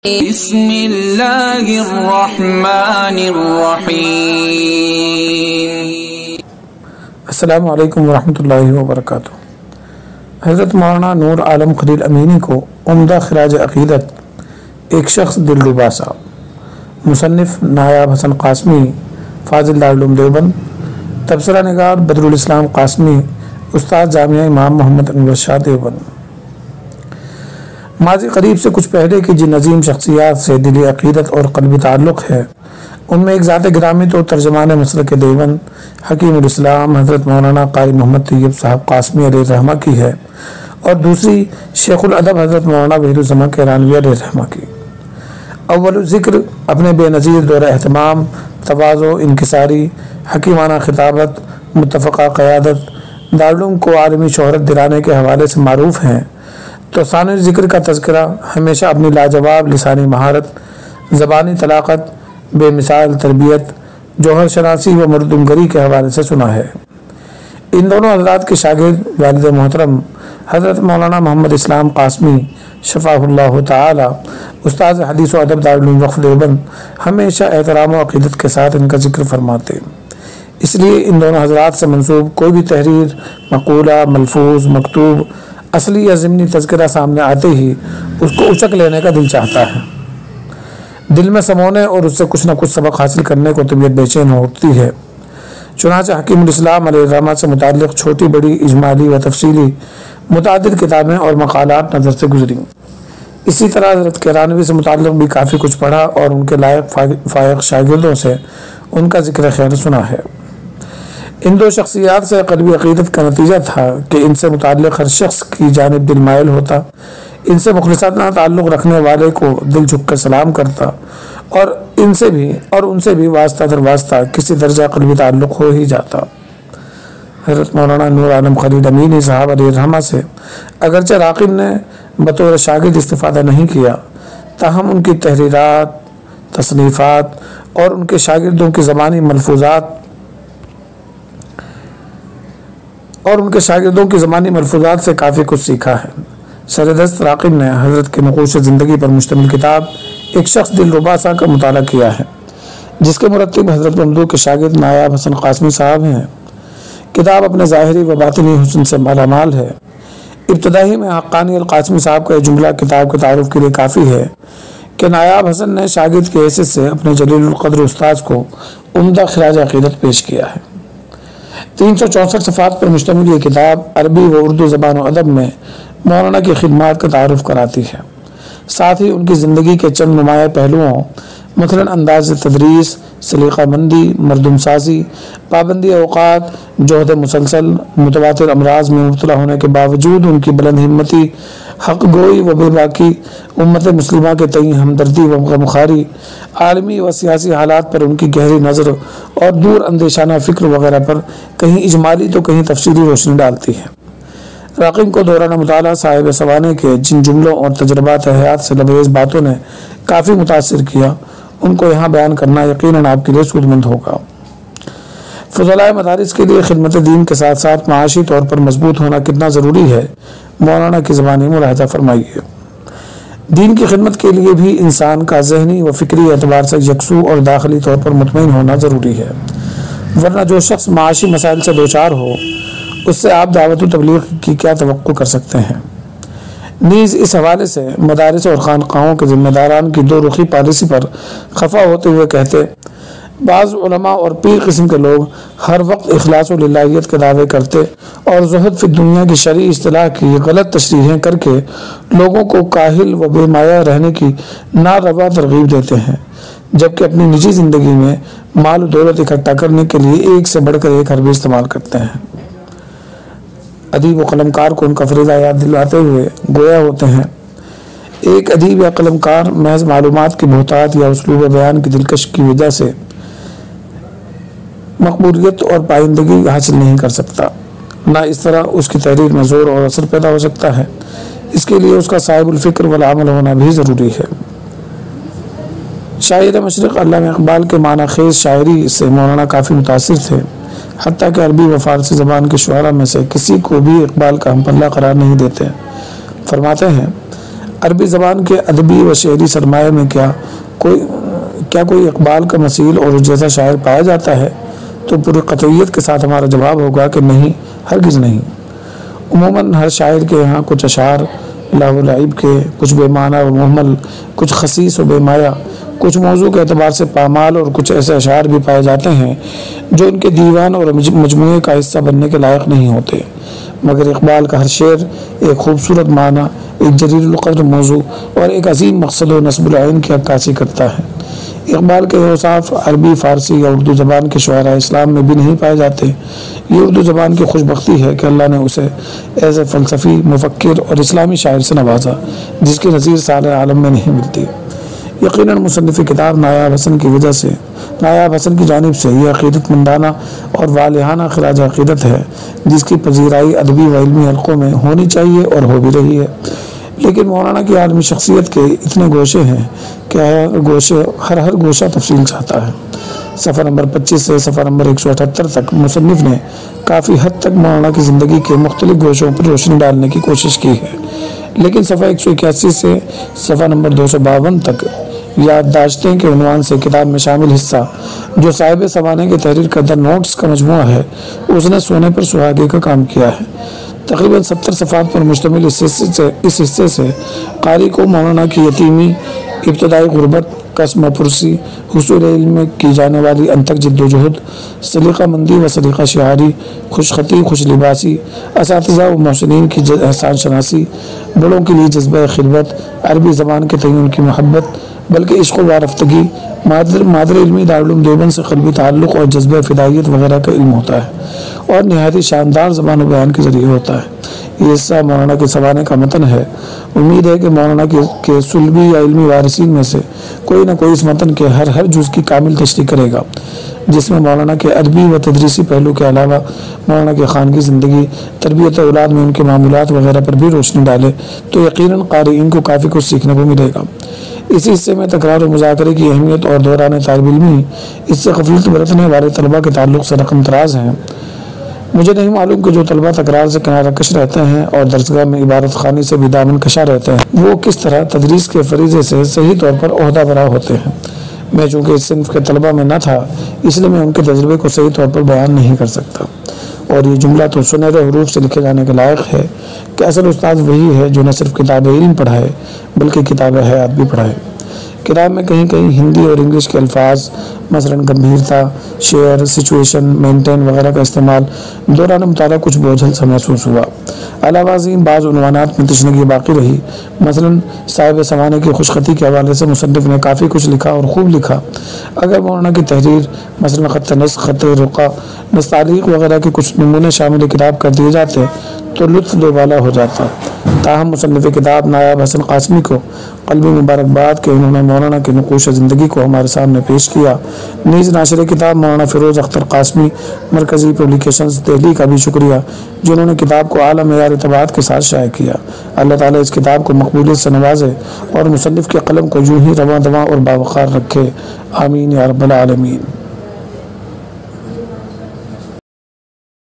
بسم اللہ الرحمن الرحیم۔ السلام علیکم ورحمۃ اللہ وبرکاتہ۔ حضرت مولانا نور عالم خلیل امینی کو عمدہ خراج عقیدت ایک شخص دلربا صاحب، مصنف نایاب حسن قاسمی، فاضل دارالعلوم دیوبند، تبصرہ نگار بدرالاسلام قاسمی، استاد جامعہ امام محمد انور شاہ دیوبند۔ ماضی قریب سے کچھ پہلے کی جن عظیم شخصیات سے دلی عقیدت اور قلبی تعلق ہے، ان میں ایک ذات گرامی تو ترجمان مسلک دیوبند حکیم الاسلام حضرت مولانا قاری محمد طیب صاحب قاسمی علیہ الرحمہ کی ہے، اور دوسری شیخ الادب حضرت مولانا وحید الزمان کیرانوی علیہ الرحمہ کی۔ اول ذکر اپنے بے نظیر دور اہتمام، تواضع، انکساری، حکیمانہ خطابت، متفقہ قیادت، دارالعلوم کو عالمی شہرت دلانے کے حوالے سے معروف ہیں، تو ثانوی ذکر کا تذکرہ ہمیشہ اپنی لاجواب لسانی مہارت، زبانی طلاقت، بے مثال تربیت، جوہر شناسی و مردمگری کے حوالے سے سنا ہے۔ ان دونوں حضرات کے شاگرد والد محترم حضرت مولانا محمد اسلام قاسمی شفاہ اللہ تعالی، استاد حدیث و ادب دارالعلوم وقف دیوبند، ہمیشہ احترام و عقیدت کے ساتھ ان کا ذکر فرماتے، اس لیے ان دونوں حضرات سے منسوب کوئی بھی تحریر، مقولہ، ملفوظ، مکتوب، اصلی یا ضمنی تذکرہ سامنے آتے ہی اس کو اچک لینے کا دل چاہتا ہے، دل میں سمونے اور اس سے کچھ نہ کچھ سبق حاصل کرنے کو طبیعت بے چین ہوتی ہے۔ چنانچہ حکیم الاسلام علیہ الرحمہ سے متعلق چھوٹی بڑی اجمالی و تفصیلی متعدد کتابیں اور مقالات نظر سے گزریں۔ اسی طرح حضرت کیرانوی سے متعلق بھی کافی کچھ پڑھا اور ان کے لائق فائق شاگردوں سے ان کا ذکر خیر سنا ہے۔ ان دو شخصیات سے قلبی عقیدت کا نتیجہ تھا کہ ان سے متعلق ہر شخص کی جانب دل مائل ہوتا، ان سے مخلصانہ تعلق رکھنے والے کو دل جھک کر سلام کرتا، اور ان سے بھی واسطہ در واسطہ کسی درجہ قلبی تعلق ہو ہی جاتا۔ حضرت مولانا نور عالم خلیل امینی صاحب علیہ الرحمہ سے اگرچہ راقب نے بطور شاگرد استفادہ نہیں کیا، تاہم ان کی تحریرات، تصنیفات اور ان کے شاگردوں کی زبانی ملفوظات سے کافی کچھ سیکھا ہے۔ سردست راقب نے حضرت کے نقوش زندگی پر مشتمل کتاب ایک شخص دلربا سا کا مطالعہ کیا ہے، جس کے مرتب حضرت ممدوح کے شاگرد نایاب حسن قاسمی صاحب ہیں۔ کتاب اپنے ظاہری و باطنی حسن سے مالا مال ہے۔ ابتدائی میں حقانی القاسمی صاحب کا یہ جملہ کتاب کے تعارف کے لیے کافی ہے کہ نایاب حسن نے شاگرد کی حیثیت سے اپنے جلیل القدر استاذ کو عمدہ خراج عقیدت پیش کیا ہے۔ 364 صفحات پر مشتمل یہ کتاب عربی و اردو زبان و ادب میں مولانا کی خدمات کا تعارف کراتی ہے، ساتھ ہی ان کی زندگی کے چند نمایاں پہلوؤں مثلاً انداز تدریس، سلیقہ مندی، مردم سازی، پابندی اوقات، جہد مسلسل، متواتر امراض میں مبتلا ہونے کے باوجود ان کی بلند ہمتی، حق گوئی و بے باکی، امت مسلمہ کے تئیں ہمدردی و غمخواری، عالمی و سیاسی حالات پر ان کی گہری نظر اور دور اندیشانہ فکر وغیرہ پر کہیں اجمالی تو کہیں تفصیلی روشنی ڈالتی ہے۔ راقب کو دورانہ مطالعہ صاحب سوانے کے جن جملوں اور تجربات حیات سے لبریز باتوں نے کافی متاثر کیا، ان کو یہاں بیان کرنا یقیناً آپ کے لیے سودمند ہوگا۔ فضلاء مدارس کے لیے خدمت دین کے ساتھ ساتھ معاشی طور پر مضبوط ہونا کتنا ضروری ہے، مولانا کی زبانی ملاحظہ فرمائیے۔ دین کی خدمت کے لیے بھی انسان کا ذہنی و فکری اعتبار سے یکسو اور داخلی طور پر مطمئن ہونا ضروری ہے، ورنہ جو شخص معاشی مسائل سے دوچار ہو، اس سے آپ دعوت و تبلیغ کی کیا توقع کر سکتے ہیں؟ نیز اس حوالے سے مدارس اور خانقاہوں کے ذمہ داران کی دو رخی پالیسی پر خفا ہوتے ہوئے کہتے، بعض علماء اور پیر قسم کے لوگ ہر وقت اخلاص و للہیت کے دعوے کرتے اور زہد فی دنیا کی شرعی اصطلاح کی غلط تشریحیں کر کے لوگوں کو کاہل و بے مایہ رہنے کی ناروا ترغیب دیتے ہیں، جبکہ اپنی نجی زندگی میں مال و دولت اکٹھا کرنے کے لیے ایک سے بڑھ کر ایک حربے استعمال کرتے ہیں۔ ادیب و قلمکار کو ان کا فریضہ یاد دلاتے ہوئے گویا ہوتے ہیں، ایک ادیب یا قلمکار محض معلومات کی بہتات یا اسلوب بیان کی دلکش کی وجہ سے مقبولیت اور پائندگی حاصل نہیں کر سکتا، نہ اس طرح اس کی تحریر میں زور اور اثر پیدا ہو سکتا ہے۔ اس کے لیے اس کا صاحب الفکر والعمل ہونا بھی ضروری ہے۔ شاعر مشرق علامہ اقبال کے معنی خیز شاعری سے مولانا کافی متاثر تھے، حتیٰ کہ عربی و فارسی زبان کے شعراء میں سے کسی کو بھی اقبال کا ہم پلہ قرار نہیں دیتے۔ فرماتے ہیں، عربی زبان کے ادبی و شعری سرمایہ میں کیا کوئی اقبال کا مثیل اور جیسا شاعر پایا جاتا ہے؟ تو پوری قطعیت کے ساتھ ہمارا جواب ہوگا کہ نہیں، ہرگز نہیں۔ عموماً ہر شاعر کے یہاں کچھ اشعار لہو و لعب کے، کچھ بے معنی و محمل، کچھ خسیس و بے مایہ، کچھ موضوع کے اعتبار سے پامال اور کچھ ایسے اشعار بھی پائے جاتے ہیں جو ان کے دیوان اور مجموعے کا حصہ بننے کے لائق نہیں ہوتے، مگر اقبال کا ہر شعر ایک خوبصورت معنی، ایک جلیل القدر موضوع اور ایک عظیم مقصد و نصب العین کی عکاسی کرتا ہے۔ اقبال کے اوصاف عربی، فارسی یا اردو زبان کے شعراء اسلام میں بھی نہیں پائے جاتے۔ یہ اردو زبان کی خوش بختی ہے کہ اللہ نے اسے ایسے فلسفی، مفکر اور اسلامی شاعر سے نوازا جس کی نظیر سارے عالم میں نہیں ملتی۔ یقیناً مصنف کتاب نایاب حسن کی جانب سے یہ عقیدت مندانہ اور والہانہ خراج عقیدت ہے جس کی پذیرائی ادبی و علمی حلقوں میں ہونی چاہیے اور ہو بھی رہی ہے۔ لیکن مولانا کی عالمی شخصیت کے اتنے گوشے ہیں کہ ہر گوشہ تفصیل چاہتا ہے۔ صفحہ نمبر 25 سے صفحہ نمبر 178 تک مصنف نے کافی حد تک مولانا کی زندگی کے مختلف گوشوں پر روشنی ڈالنے کی کوشش کی ہے، لیکن صفحہ 181 سے صفحہ نمبر 252 تک یادداشتیں کے عنوان سے کتاب میں شامل حصہ جو صاحب سوانح کی تحریر کردہ نوٹس کا مجموعہ ہے، اس نے سونے پر سہاگے کا کام کیا ہے۔ تقریباً 70 صفحات پر مشتمل اس حصے سے قاری کو مولانا کی یتیمی، ابتدائی غربت، قسم پرسی، حصول علم میں کی جانے والی انتھک جد و جہد، سلیقہ مندی و سلیقہ شعاری، خوش خطی، خوش لباسی، اساتذہ و محسنین کی احسان شناسی، بڑوں کے لیے جذبہ خلوت، عربی زبان کے تئیں ان کی محبت، بلکہ عشق و وارفتگی، مادر علمی دارالعلوم دیوبند سے قلبی تعلق اور جذبہ فدائیت وغیرہ کا علم ہوتا ہے اور نہایت شاندار زبان و بیان کے ذریعے ہوتا ہے۔ یہ حصہ مولانا کے سوانح کا متن ہے۔ امید ہے کہ مولانا کے سلبی یا علمی وارثین میں سے کوئی نہ کوئی اس متن کے ہر جز کی کامل تشریح کرے گا، جس میں مولانا کے ادبی و تدریسی پہلو کے علاوہ مولانا کے خانگی زندگی، تربیت اولاد میں ان کے معمولات وغیرہ پر بھی روشنی ڈالے تو یقیناً قارئین کو کافی کچھ سیکھنے کو ملے گا۔ اسی حصے میں تکرار و مذاکرے کی اہمیت اور دوران طالب علمی اس سے غفلت برتنے والے طلبہ کے تعلق سے رقم تراز ہیں۔ مجھے نہیں معلوم کہ جو طلبہ تکرار سے کنارہ کش رہتے ہیں اور درسگاہ میں عبارت خوانی سے بھی دامن کشا رہتے ہیں، وہ کس طرح تدریس کے فریضے سے صحیح طور پر عہدہ برا ہوتے ہیں۔ میں چونکہ اس صنف کے طلبہ میں نہ تھا، اس لیے میں ان کے تجربے کو صحیح طور پر بیان نہیں کر سکتا، اور یہ جملہ تو سنہرے حروف سے لکھے جانے کے لائق ہے کہ اصل استاد وہی ہے جو نہ صرف کتاب علم پڑھائے بلکہ کتاب حیات بھی پڑھائے۔ کتاب میں کہیں کہیں ہندی اور انگلش کے الفاظ، مثلاً گمبھیرتا، شیئر، سچویشن، مینٹین وغیرہ کا استعمال دوران مطالعہ کچھ بوجھل سا محسوس ہوا۔ علاوہ ازیں بعض عنوانات میں تشنگی باقی رہی، مثلاً صاحب سوانح کی خوشخطی کے حوالے سے مصنف نے کافی کچھ لکھا اور خوب لکھا۔ اگر مولانا کی تحریر، مثلاً خط نسخ، خط رقعہ، نستعلیق وغیرہ کے کچھ نمونے شامل کتاب کر دیے جاتے تو لطف دوبالا ہو جاتا۔ تاہم مصنف کتاب نایاب حسن قاسمی کو قلبی مبارکباد کہ انہوں نے مولانا کے نقوش زندگی کو ہمارے سامنے پیش کیا۔ نیز ناشر کتاب مولانا فیروز اختر قاسمی، مرکزی پبلیکیشنز دہلی کا بھی شکریہ جنہوں نے کتاب کو اعلیٰ معیار طباعت کے ساتھ شائع کیا۔ اللہ تعالیٰ اس کتاب کو مقبولیت سے نوازے اور مصنف کے قلم کو یوں ہی رواں دواں اور باوقار رکھے، آمین یا رب العالمین۔